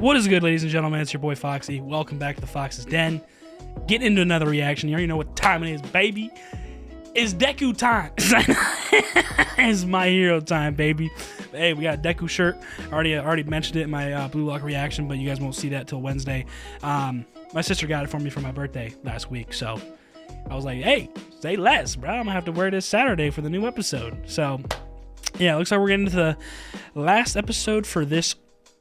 What is good, ladies and gentlemen? It's your boy Foxy. Welcome back to the Fox's Den. Getting into another reaction. You already know what time it is, baby. It's Deku time. It's my hero time, baby. Hey, we got a Deku shirt. I already mentioned it in my Blue Lock reaction, but you guys won't see that till Wednesday. My sister got it for me for my birthday last week, so I was like, hey, say less, bro. I'm gonna have to wear this Saturday for the new episode. So yeah, it looks like we're getting into the last episode for this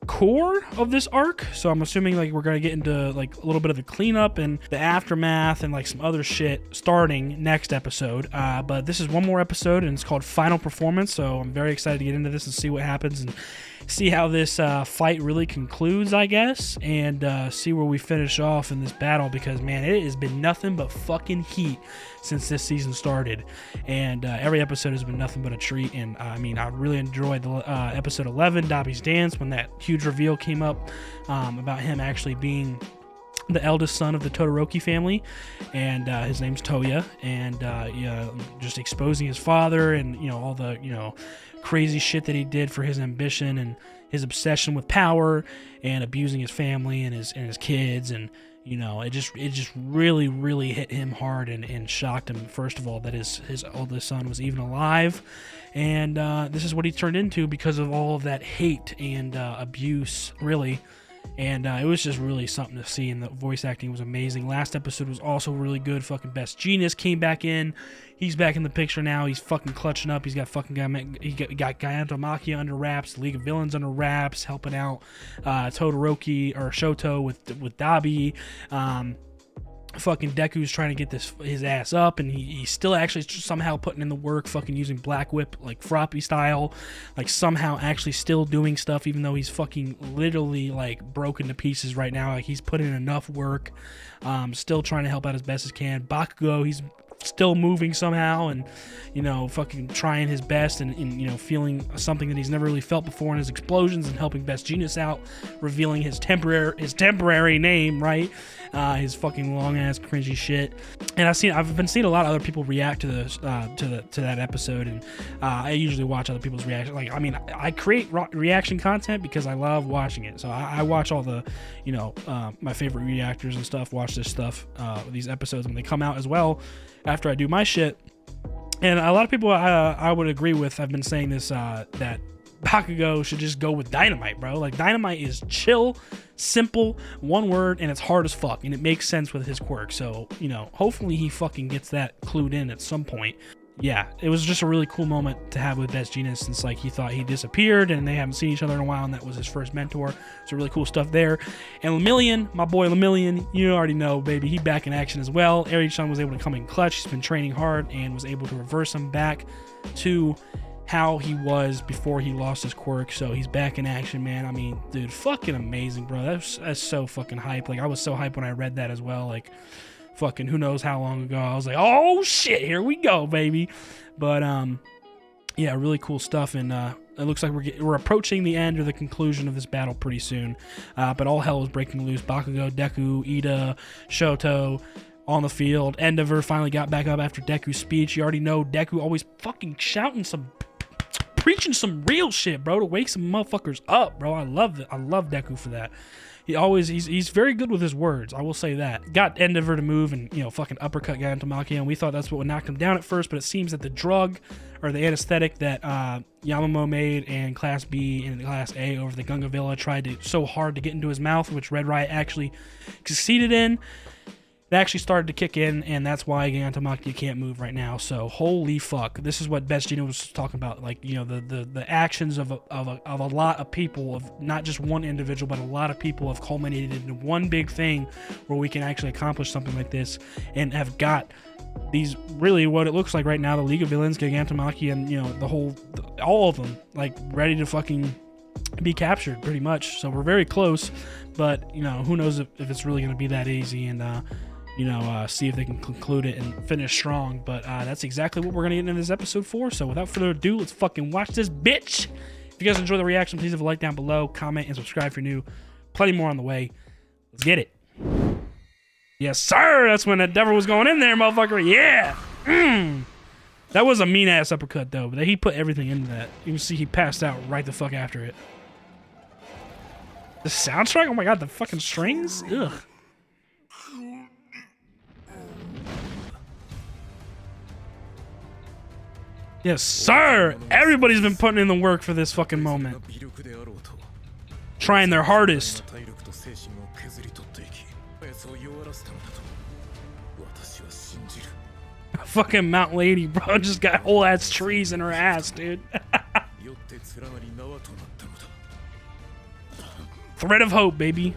core of this arc, so I'm assuming like we're gonna get into like a little bit of the cleanup and the aftermath and like some other shit starting next episode, but this is one more episode and it's called Final Performance, so I'm very excited to get into this and see what happens and see how this fight really concludes, I guess, and see where we finish off in this battle, because man, it has been nothing but fucking heat since this season started, and every episode has been nothing but a treat. And I mean, I really enjoyed the episode 11, Dabi's Dance, when that huge reveal came up about him actually being the eldest son of the Todoroki family, and his name's Toya, and just exposing his father and all the crazy shit that he did for his ambition and his obsession with power and abusing his family and his kids, and it just really hit him hard and shocked him, first of all, that his oldest son was even alive, and this is what he turned into because of all of that hate and abuse, really. And it was just really something to see, and the voice acting was amazing. Last episode was also really good. Fucking Best Genius came back in. He's back in the picture now. He's fucking clutching up. He's got fucking got Gigantomachia under wraps, League of Villains under wraps, helping out Todoroki or Shoto with Dabi. Fucking Deku's trying to get his ass up, and he's still actually somehow putting in the work, fucking using Black Whip like Froppy style, like somehow actually still doing stuff, even though he's fucking literally like broken to pieces right now. Like, he's putting in enough work, still trying to help out as best as can. Bakugo, he's still moving somehow, and fucking trying his best, and feeling something that he's never really felt before in his explosions, and helping Best Genius out, revealing his temporary name, right? His fucking long ass cringy shit. And I've been seeing a lot of other people react to this to that episode, and I usually watch other people's reaction. Like, I mean, I create reaction content because I love watching it, so I watch all the my favorite reactors and stuff watch this stuff, these episodes when they come out as well after I do my shit. And a lot of people I would agree with, I've been saying this, that Bakugo should just go with Dynamite, bro. Like, Dynamite is chill, simple, one word, and it's hard as fuck, and it makes sense with his quirk. So, hopefully he fucking gets that clued in at some point. Yeah, it was just a really cool moment to have with Best Genius, since like he thought he disappeared and they haven't seen each other in a while, and that was his first mentor. So really cool stuff there. And Lemillion, my boy Lemillion, you already know, baby, he back in action as well. Eri-chan was able to come in clutch. He's been training hard and was able to reverse him back to how he was before he lost his quirk. So he's back in action, man. I mean, dude, fucking amazing, bro. That's so fucking hype. Like, I was so hyped when I read that as well. Like, fucking who knows how long ago. I was like, oh shit, here we go, baby. But yeah, really cool stuff. And it looks like we're approaching the end or the conclusion of this battle pretty soon. But all hell was breaking loose. Bakugo, Deku, Ida, Shoto on the field. Endeavor finally got back up after Deku's speech. You already know Deku always fucking preaching some real shit, bro, to wake some motherfuckers up, bro. I love Deku for that. He's very good with his words, I will say that. Got Endeavor to move and fucking uppercut Gigantomachia, and we thought that's what would knock him down at first, but it seems that the drug or the anesthetic that Yamamo made and Class B and Class A over the Gunga Villa tried so hard to get into his mouth, which Red Riot actually succeeded in. It actually started to kick in, and that's why Gigantomachia can't move right now. So holy fuck, this is what Best Genius was talking about. Like, the actions of a lot of people, of not just one individual, but a lot of people have culminated into one big thing where we can actually accomplish something like this, and have got these, really what it looks like right now, the League of Villains, Gigantomachia, and all of them, like, ready to fucking be captured pretty much. So we're very close, but who knows if it's really going to be that easy, and see if they can conclude it and finish strong. But that's exactly what we're going to get into this episode for. So without further ado, let's fucking watch this bitch. If you guys enjoy the reaction, please leave a like down below, comment, and subscribe if you're new. Plenty more on the way. Let's get it. Yes, sir. That's when that devil was going in there, motherfucker. Yeah. That was a mean-ass uppercut, though. But he put everything into that. You can see he passed out right the fuck after it. The soundtrack? Oh my god, the fucking strings? Ugh. Yes, sir! Everybody's been putting in the work for this fucking moment. Trying their hardest. Fucking Mount Lady, bro, just got whole ass trees in her ass, dude. Thread of hope, baby.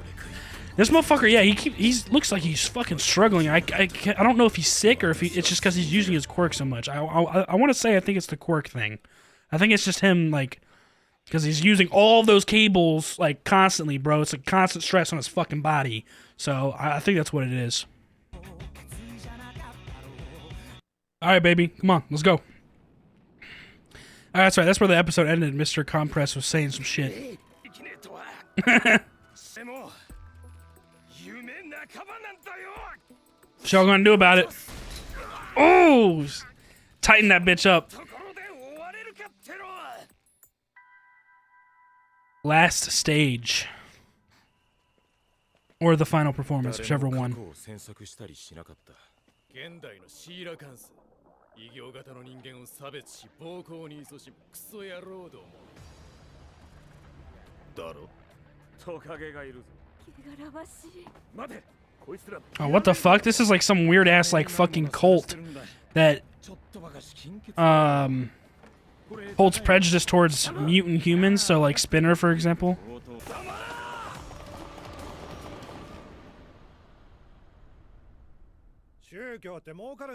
This motherfucker, yeah, he looks like he's fucking struggling. I don't know if he's sick or if it's just because he's using his quirk so much. I want to say I think it's the quirk thing. I think it's just him, like, because he's using all those cables, like, constantly, bro. It's a constant stress on his fucking body. So I think that's what it is. All right, baby, come on, let's go. All right, that's right. That's where the episode ended. Mr. Compress was saying some shit. What y'all gonna do about it? Oh, tighten that bitch up. Last stage. Or the final performance, whichever one. Oh, what the fuck? This is like some weird ass like fucking cult that holds prejudice towards mutant humans, so like Spinner, for example.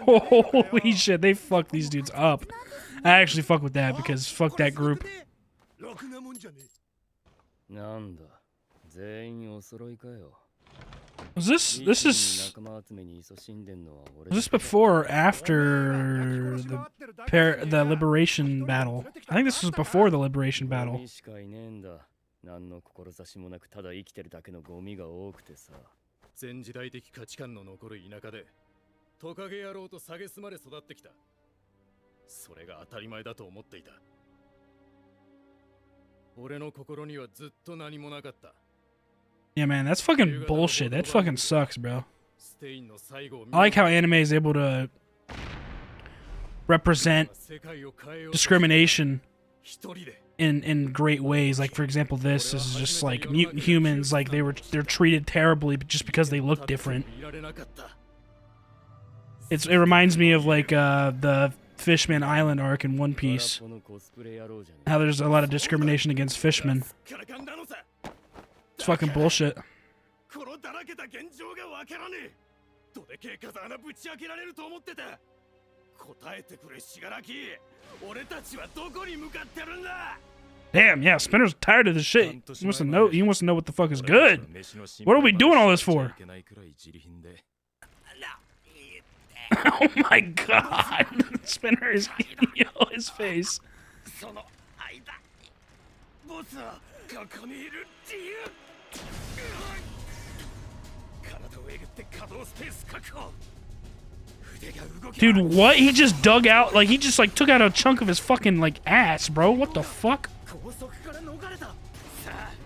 Holy shit, they fuck these dudes up. I actually fuck with that because fuck that group. Was this before or after the Liberation Battle? I think this was before the Liberation Battle. Yeah, man, that's fucking bullshit. That fucking sucks, bro. I like how anime is able to represent discrimination in great ways. Like, for example, this is just like mutant humans, like they're treated terribly just because they look different. It reminds me of like the Fishman Island arc in One Piece. How there's a lot of discrimination against fishmen. It's fucking bullshit. Damn, yeah, Spinner's tired of this shit. He wants to know what the fuck is good. What are we doing all this for? Oh my god. Spinner is his face. Dude, what? He just dug out, like, he just, like, took out a chunk of his fucking, like, ass, bro. What the fuck?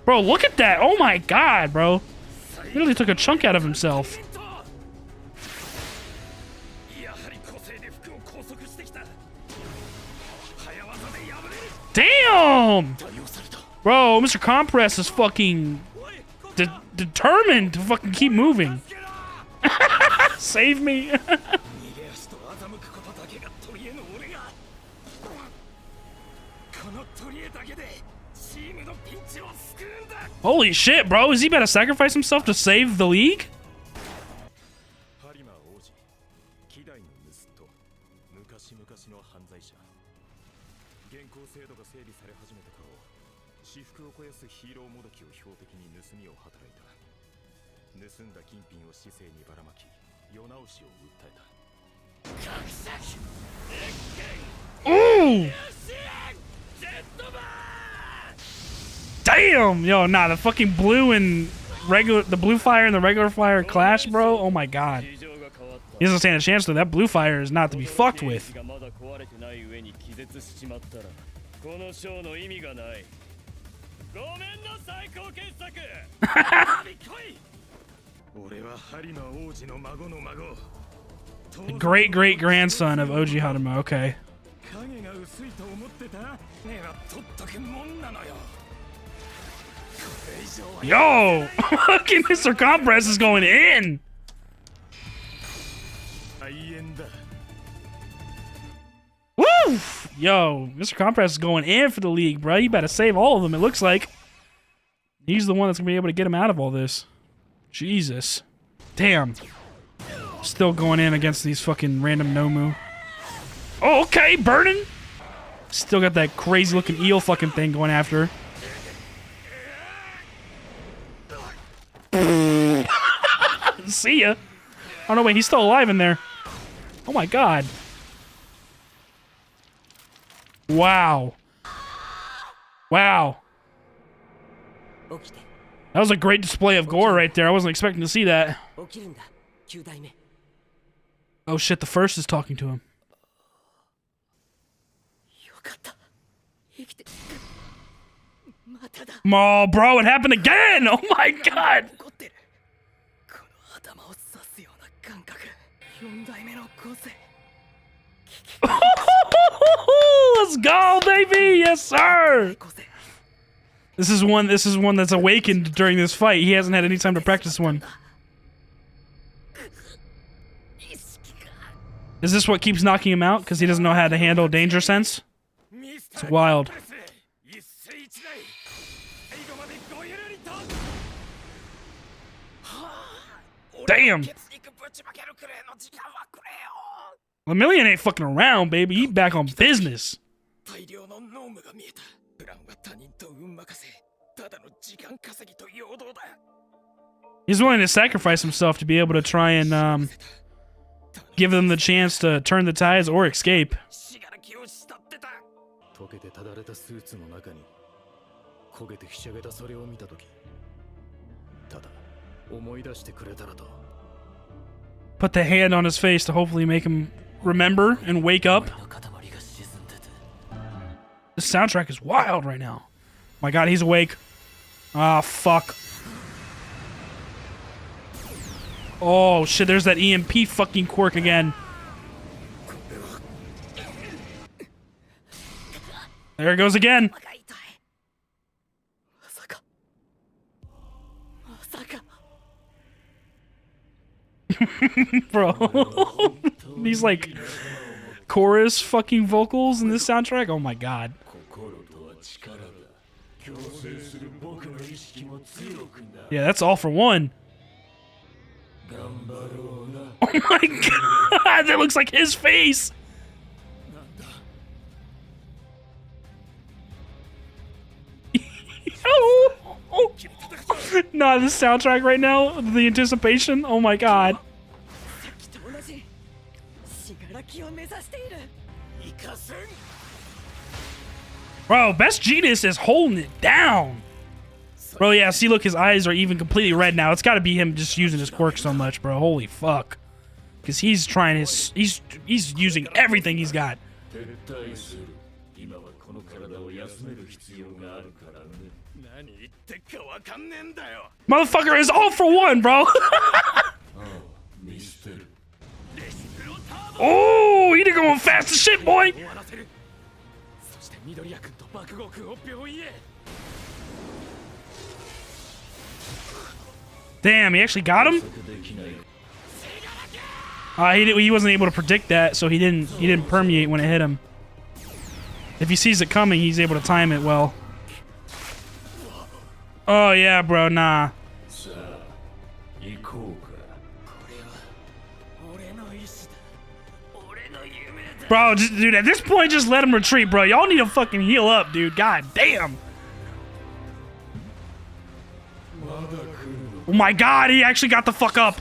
Bro, look at that. Oh my god, bro. He literally took a chunk out of himself. Damn! Bro, Mr. Compress is fucking determined to fucking keep moving. Save me. Holy shit, bro. Is he about to sacrifice himself to save the league? Ooh! Damn! Yo, nah, the fucking blue and the blue fire and the regular fire clash, bro. Oh my god. He doesn't stand a chance though. That blue fire is not to be fucked with. The great great grandson of Oji Haruma. Okay. Yo, fucking Mr. Compress is going in. Woo! Yo, Mr. Compress is going in for the league, bro. You better save all of them. It looks like he's the one that's gonna be able to get him out of all this. Jesus, damn. Still going in against these fucking random Nomu. Oh, okay, burning. Still got that crazy looking eel fucking thing going after her. See ya. Oh no, wait, he's still alive in there. Oh my god. Wow. Wow. That was a great display of gore right there. I wasn't expecting to see that. Oh shit, the first is talking to him. Oh, bro, it happened again! Oh my god! Let's go, baby! Yes, sir! This is one that's awakened during this fight. He hasn't had any time to practice one. Is this what keeps knocking him out? Because he doesn't know how to handle danger sense? It's wild. Damn! Lemillion ain't fucking around, baby. He back on business. He's willing to sacrifice himself to be able to try and give them the chance to turn the tides or escape. Put the hand on his face to hopefully make him remember and wake up. This soundtrack is wild right now. My god, he's awake. Ah, fuck. Oh shit, there's that EMP fucking quirk again. There it goes again. Bro, these like chorus fucking vocals in this soundtrack. Oh my god. Yeah, that's all for one. Oh my god, that looks like his face. Oh. Nah, this soundtrack right now, the anticipation. Oh my god. Bro, Best Genius is holding it down. Bro, yeah, see, look, his eyes are even completely red now. It's got to be him just using his quirk so much, bro. Holy fuck. Because he's trying his... He's using everything he's got. Motherfucker is all for one, bro. Oh, you're going fast as shit, boy. Damn, he actually got him? He wasn't able to predict that, so he didn't permeate when it hit him. If he sees it coming, he's able to time it well. Oh yeah, bro, nah. Bro, dude, at this point, just let him retreat, bro. Y'all need to fucking heal up, dude. God damn. Oh my god, he actually got the fuck up.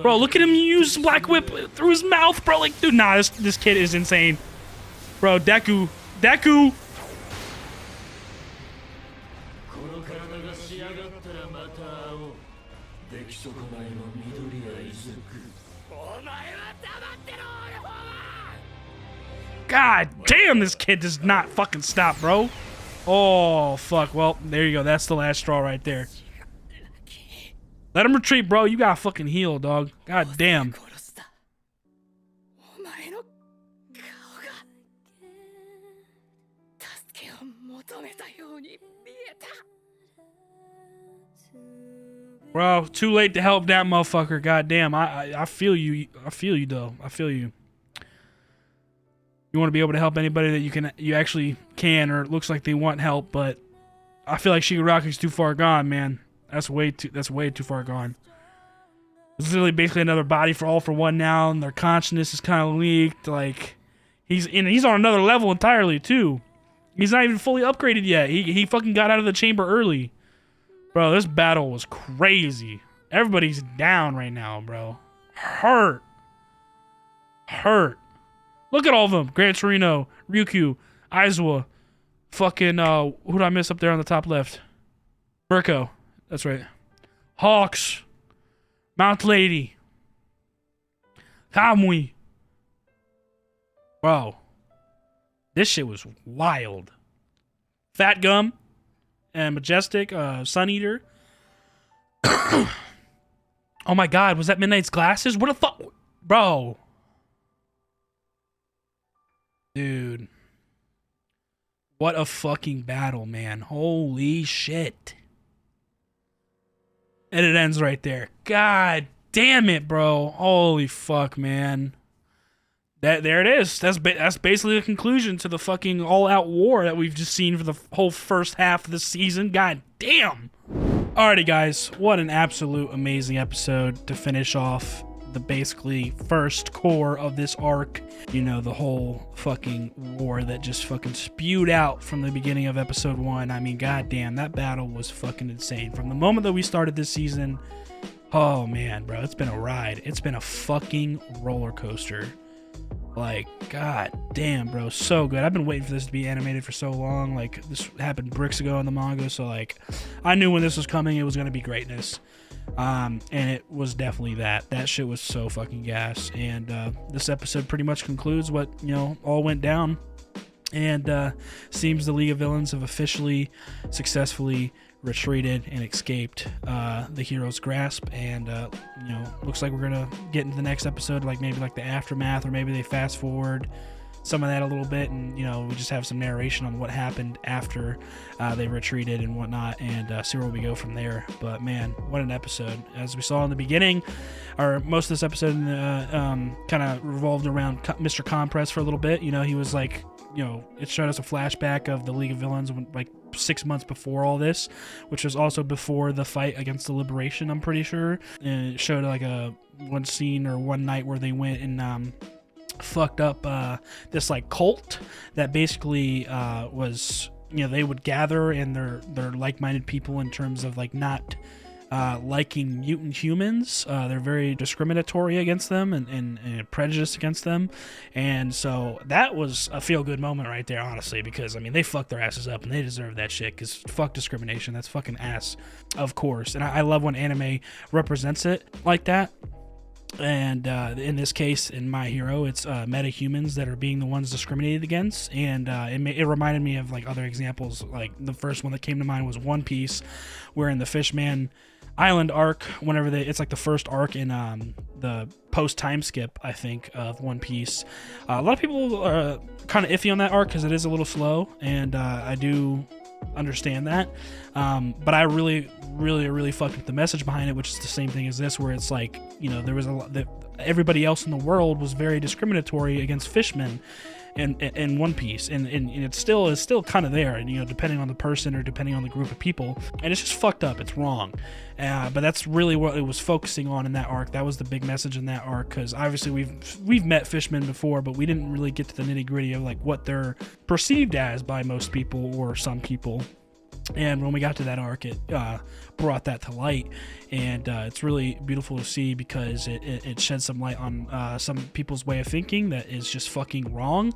Bro, look at him use Black Whip through his mouth, bro. Like, dude, nah, this kid is insane. Bro, Deku. Deku! God damn, this kid does not fucking stop, bro. Oh, fuck. Well, there you go. That's the last straw right there. Let him retreat, bro. You gotta fucking heal, dog. God damn. Bro, too late to help that motherfucker. God damn. I feel you. I feel you, though. I feel you. You want to be able to help anybody that you actually can, or it looks like they want help, but I feel like Shigaraki's too far gone, man. That's way too far gone. It's literally basically another body for All For One now, and their consciousness is kind of leaked. Like, he's on another level entirely too. He's not even fully upgraded yet. He fucking got out of the chamber early. Bro, this battle was crazy. Everybody's down right now, bro. Hurt. Look at all of them. Gran Torino, Ryukyu, Aizawa, fucking, who did I miss up there on the top left? Mirko. That's right. Hawks. Mount Lady. Kamui. Bro. This shit was wild. Fat Gum and Majestic, Sun Eater. Oh my god, was that Midnight's glasses? What the fuck? Bro. Dude. What a fucking battle, man. Holy shit. And it ends right there. God damn it, bro. Holy fuck, man. There it is. That's basically the conclusion to the fucking all-out war that we've just seen for the whole first half of the season. God damn. Alrighty, guys. What an absolute amazing episode to finish off the basically first core of this arc. You know, the whole fucking war that just fucking spewed out from the beginning of episode 1. I mean, goddamn, that battle was fucking insane. From the moment that we started this season, oh man, bro, it's been a ride. It's been a fucking roller coaster. Like, god damn, bro, so good. I've been waiting for this to be animated for so long. Like, this happened bricks ago in the manga, so like, I knew when this was coming, it was gonna be greatness. And it was definitely that. That shit was so fucking gas. And this episode pretty much concludes what, you know, all went down. And seems the League of Villains have officially successfully retreated and escaped the hero's grasp. And you know, looks like we're gonna get into the next episode, like maybe like the aftermath, or maybe they fast forward some of that a little bit, and you know, we just have some narration on what happened after they retreated and whatnot, and see where we go from there. But man, what an episode. As we saw in the beginning, or most of this episode kind of revolved around Mr. Compress for a little bit. You know, he was like, you know, it showed us a flashback of the League of Villains like 6 months before all this, which was also before the fight against the Liberation, I'm pretty sure. And it showed like a one scene or one night where they went and fucked up this like cult that basically was, you know, they would gather, and they're like-minded people in terms of like not liking mutant humans. They're very discriminatory against them and prejudiced against them. And so that was a feel-good moment right there, honestly, because I mean, they fucked their asses up and they deserve that shit, because fuck discrimination. That's fucking ass, of course. And I love when anime represents it like that. And in this case, in My Hero, it's meta-humans that are being the ones discriminated against. And it reminded me of like other examples. Like the first one that came to mind was One Piece, where in the Fishman Island arc, whenever it's like the first arc in the post time skip, I think, of One Piece. A lot of people are kind of iffy on that arc because it is a little slow, and I do understand that, but I really fucked with the message behind it, which is the same thing as this, where it's like, you know, there was a lot that everybody else in the world was very discriminatory against fishmen in One Piece, and it's still kind of there, and you know, depending on the person or depending on the group of people, and it's just fucked up. It's wrong, but that's really what it was focusing on in that arc. That was the big message in that arc, because obviously we've met fishmen before, but we didn't really get to the nitty-gritty of like what they're perceived as by most people or some people. And when we got to that arc, it brought that to light, and it's really beautiful to see, because it sheds some light on some people's way of thinking that is just fucking wrong,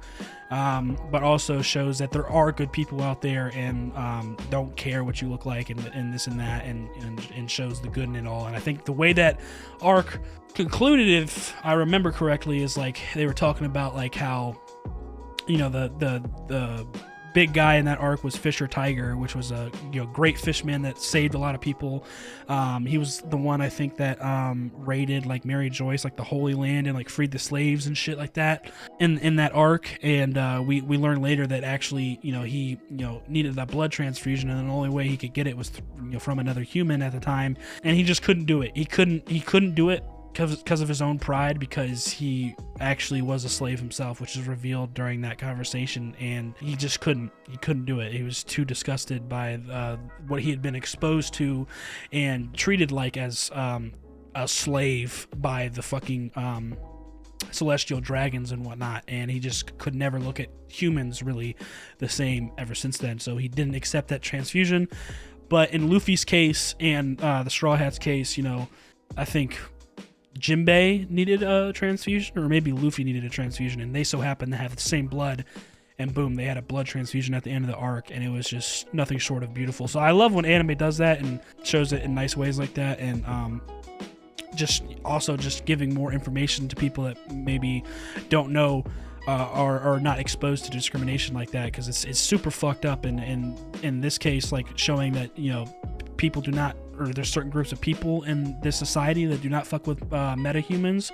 but also shows that there are good people out there and don't care what you look like and this and that, and shows the good in it all. And I think the way that arc concluded, if I remember correctly, is like they were talking about like how, you know, the big guy in that arc was Fisher Tiger, which was a great fishman that saved a lot of people. He was the one, I think, that raided like Mary Joyce, like the Holy Land, and like freed the slaves and shit like that in that arc. And we learned later that actually he needed that blood transfusion, and the only way he could get it was from another human at the time, and he just couldn't do it. He couldn't do it because of his own pride, because he actually was a slave himself, which is revealed during that conversation, and he just couldn't do it. He was too disgusted by what he had been exposed to and treated like as a slave by the fucking celestial dragons and whatnot, and he just could never look at humans really the same ever since then. So he didn't accept that transfusion. But in Luffy's case and the Straw Hat's case, I think Jinbei needed a transfusion, or maybe Luffy needed a transfusion, and they so happened to have the same blood, and boom, they had a blood transfusion at the end of the arc, and it was just nothing short of beautiful. So I love when anime does that and shows it in nice ways like that, and just giving more information to people that maybe don't know or are not exposed to discrimination like that, because it's super fucked up, and in this case, like showing that people do not, or there's certain groups of people in this society that do not fuck with metahumans,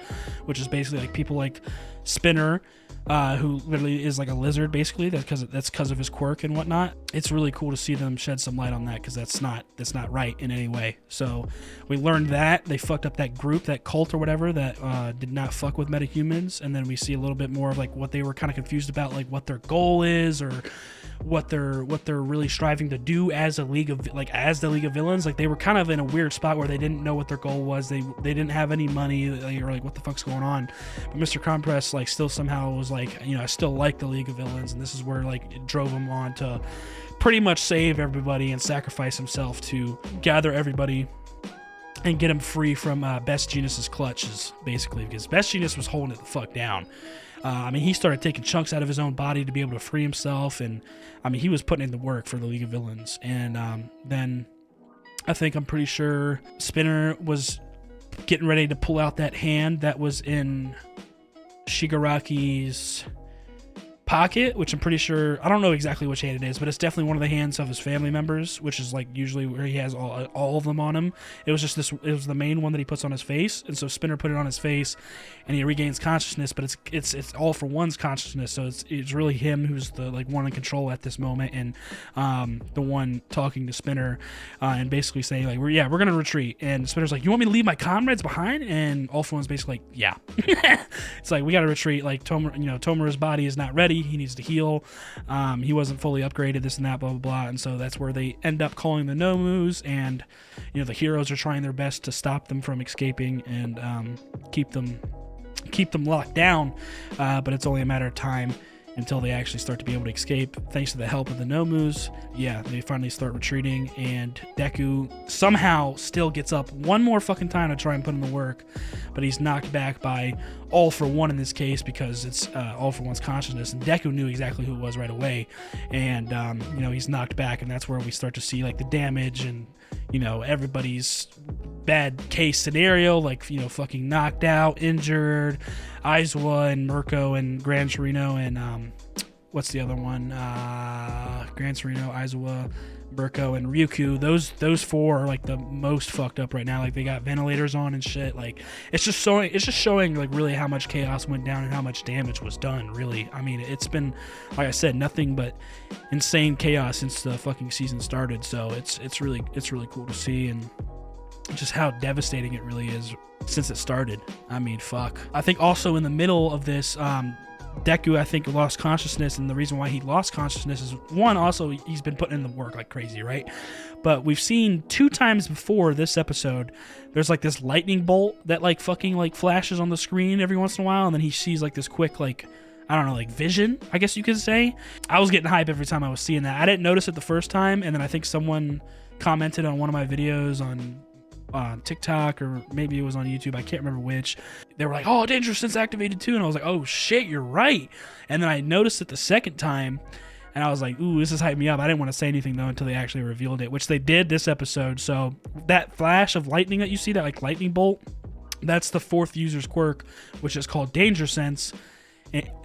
which is basically like people like Spinner, who literally is like a lizard, basically. That's because of his quirk and whatnot. It's really cool to see them shed some light on that, because that's not right in any way. So we learned that they fucked up that group, that cult or whatever, that did not fuck with metahumans, and then we see a little bit more of like what they were kind of confused about, like what their goal is, or what they're really striving to do as the League of Villains. Like they were kind of in a weird spot where they didn't know what their goal was. They didn't have any money. They were like, what the fuck's going on? But Mr. Compress like still somehow was like, I still like the League of Villains, and this is where like it drove him on to pretty much save everybody and sacrifice himself to gather everybody and get him free from Best Jeanist's clutches, basically, because Best Jeanist was holding it the fuck down. He started taking chunks out of his own body to be able to free himself, and he was putting in the work for the League of Villains. And then I'm pretty sure Spinner was getting ready to pull out that hand that was in Shigaraki's pocket, which I'm pretty sure, I don't know exactly which hand it is, but it's definitely one of the hands of his family members, which is like usually where he has all of them on him. It was the main one that he puts on his face, and so Spinner put it on his face, and he regains consciousness, but it's all for one's consciousness, so it's really him who's the like one in control at this moment, and the one talking to Spinner, and basically saying like, we're gonna retreat, and Spinner's like, you want me to leave my comrades behind? And All For One's basically like, yeah. It's like, we gotta retreat, like Tomura's body is not ready. He needs to heal. He wasn't fully upgraded, this and that, blah, blah, blah. And so that's where they end up calling the Nomus, and, the heroes are trying their best to stop them from escaping and keep them locked down. But it's only a matter of time until they actually start to be able to escape. Thanks to the help of the Nomus, they finally start retreating, and Deku somehow still gets up one more fucking time to try and put in the work, but he's knocked back by All For One in this case, because it's All For One's consciousness, and Deku knew exactly who it was right away, and he's knocked back, and that's where we start to see like the damage and everybody's bad case scenario, like fucking knocked out, injured, Aizawa and Mirko and Gran Torino and what's the other one? Gran Torino, Aizawa, Mirko, and Ryuku. Those four are like the most fucked up right now. Like they got ventilators on and shit. Like it's just showing like really how much chaos went down and how much damage was done. Really, it's been, like I said, nothing but insane chaos since the fucking season started. So it's really cool to see, and just how devastating it really is since it started. Fuck. I think also in the middle of this, Deku, I think, lost consciousness, and the reason why he lost consciousness is, one, also he's been putting in the work like crazy, right? But we've seen 2 times before this episode, there's like this lightning bolt that like fucking like flashes on the screen every once in a while, and then he sees like this quick like, I don't know, like vision, I guess you could say. I was getting hype every time I was seeing that. I didn't notice it the first time, and then I think someone commented on one of my videos on TikTok, or maybe it was on YouTube, I can't remember which. They were like, oh, Danger Sense activated too, and I was like, oh shit, you're right. And then I noticed it the second time, and I was like, ooh, this is hyping me up. I didn't want to say anything though until they actually revealed it, which they did this episode. So that flash of lightning that you see, that like lightning bolt, that's the 4th user's quirk, which is called Danger Sense.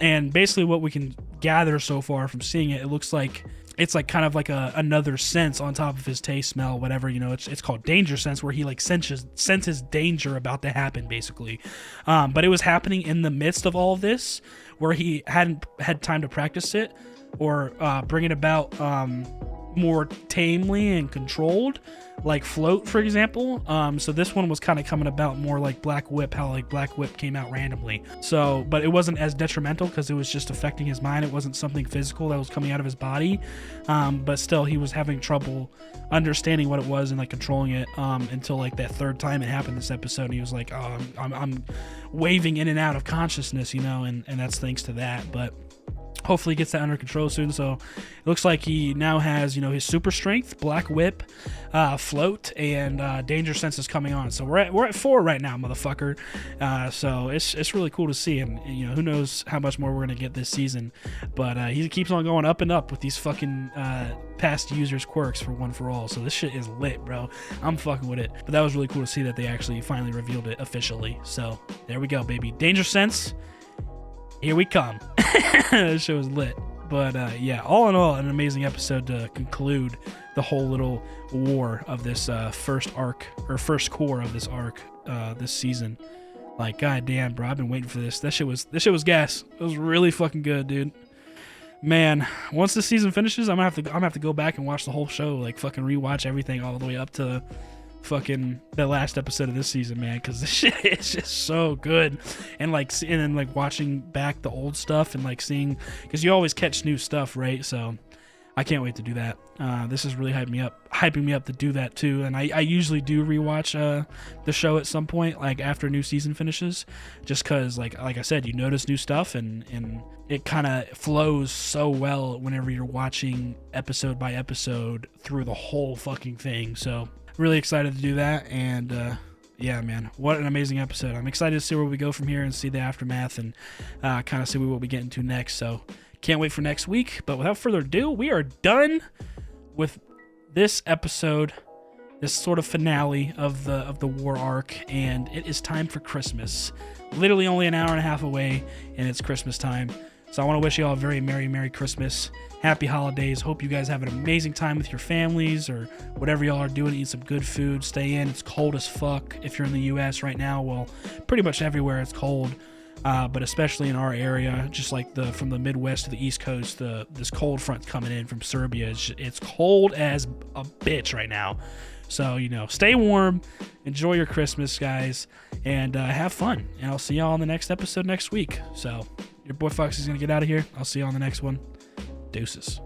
And basically what we can gather so far from seeing it, it looks like it's like kind of like another sense on top of his taste, smell, whatever, you know. It's called danger sense, where he like senses danger about to happen, basically. But it was happening in the midst of all of this, where he hadn't had time to practice it or bring it about more tamely and controlled, like Float, for example. So this one was kind of coming about more like Black Whip, how like Black Whip came out randomly. So, but it wasn't as detrimental because it was just affecting his mind. It wasn't something physical that was coming out of his body. But still, he was having trouble understanding what it was and like controlling it until like that third time it happened this episode. And he was like, oh, I'm waving in and out of consciousness, you know, and that's thanks to that. But hopefully he gets that under control soon. So it looks like he now has, you know, his super strength, Black Whip, Float, and Danger Sense is coming on. So we're at 4 right now, motherfucker. So it's really cool to see, and you know, who knows how much more we're gonna get this season. But he keeps on going up and up with these fucking past users quirks for One for All. So this shit is lit, bro. I'm fucking with it. But that was really cool to see that they actually finally revealed it officially. So there we go, baby. Danger Sense, here we come. This show was lit. But yeah, all in all, an amazing episode to conclude the whole little war of this first arc, or first core of this arc this season. Like, goddamn, bro, I've been waiting for this. This shit was gas. It was really fucking good, dude. Man, once the season finishes, I'm gonna have to go back and watch the whole show, like fucking rewatch everything all the way up to fucking the last episode of this season, man, because this shit is just so good. And then watching back the old stuff and like seeing, because you always catch new stuff, right? So I can't wait to do that. This is really hyping me up to do that too. And I usually do rewatch the show at some point, like after a new season finishes, just because like I said, you notice new stuff and it kind of flows so well whenever you're watching episode by episode through the whole fucking thing. So really excited to do that. And yeah, man, what an amazing episode. I'm excited to see where we go from here and see the aftermath and kind of see what we get into next. So can't wait for next week. But without further ado, we are done with this episode, this sort of finale of the war arc, and it is time for Christmas. Literally only an hour and a half away, and it's Christmas time. So I want to wish you all a very Merry Christmas. Happy holidays. Hope you guys have an amazing time with your families or whatever y'all are doing. Eat some good food. Stay in. It's cold as fuck if you're in the U.S. right now. Well, pretty much everywhere it's cold. But especially in our area, just like from the Midwest to the East Coast, this cold front's coming in from Serbia. It's cold as a bitch right now. So, you know, stay warm, enjoy your Christmas, guys, and have fun. And I'll see y'all on the next episode next week. So, your boy Fox is going to get out of here. I'll see you on the next one. Deuces.